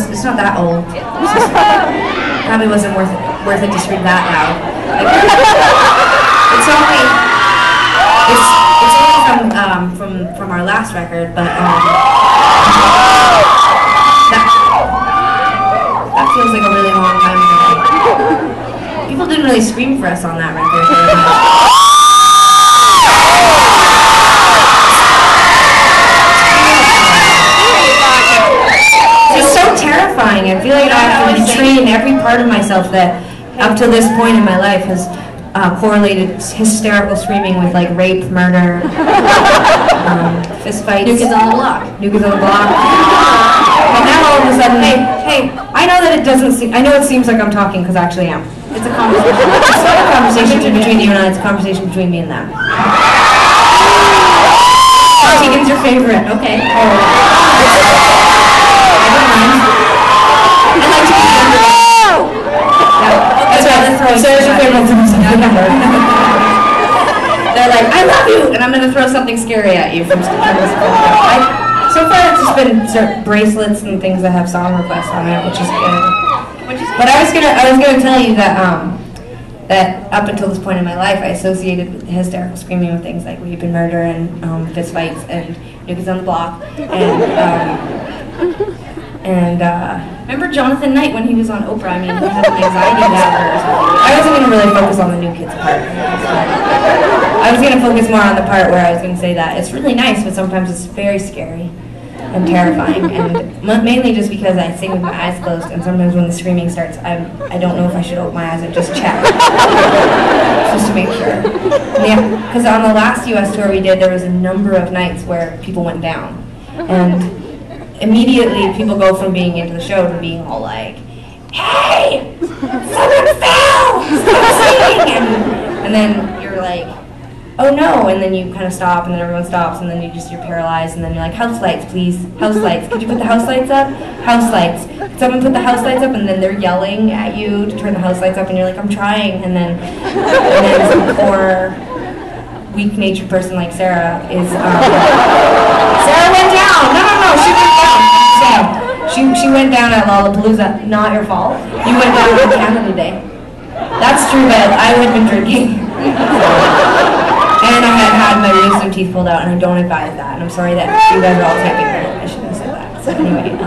it's not that old. It's just, probably wasn't worth it to scream that loud. Like, it's only from our last record, but that feels like a really long time ago. People didn't really scream for us on that record very much. It's so terrifying. I feel like I have to retrain every part of myself that up to this point in my life has correlated hysterical screaming with like rape, murder, fist fights. New Kids on the Block. New Kids on the Block. And now all of a sudden, hey, I know that it doesn't seem, I know it seems like I'm talking because I actually am. It's a conversation. It's not a conversation between you and I, it's a conversation between me and them. Tegan's your favorite. Okay. They're like, I love you, and I'm going to throw something scary at you from so far it's just been bracelets and things that have song requests on it, which is good. But I was gonna tell you that that up until this point in my life, I associated hysterical screaming with things like rape and murder and fist fights and New Kids on the Block and remember Jonathan Knight when he was on Oprah? I mean, he had an anxiety disorder. I wasn't going to really focus on the New Kids part. I was going to focus more on the part where I was going to say that it's really nice, but sometimes it's very scary and terrifying, and mainly just because I sing with my eyes closed, and sometimes when the screaming starts, I don't know if I should open my eyes and just check, just to make sure. Yeah, because on the last US tour we did, there was a number of nights where people went down, and immediately people go from being into the show to being all like, hey, someone fell, stop singing, and then you're like, oh no, and then you kind of stop, and then everyone stops, and then you're paralyzed, and then you're like, house lights, please, house lights, could you put the house lights up? House lights. Could someone put the house lights up? And then they're yelling at you to turn the house lights up, and you're like, I'm trying, and then some poor, weak-natured person like Sarah is, Sarah went down! No, she went down! Sam, she went down at Lollapalooza, not your fault. You went down on Canada Day. That's true, but I would have been drinking. And I had my wisdom teeth pulled out, and I don't advise that. And I'm sorry that you guys are all typing that. I shouldn't have said that. So anyway,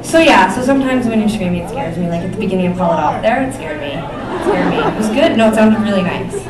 so yeah, so sometimes when you're screaming, it scares me. Like at the beginning of Call It Off there, it scared me. It was good. No, it sounded really nice.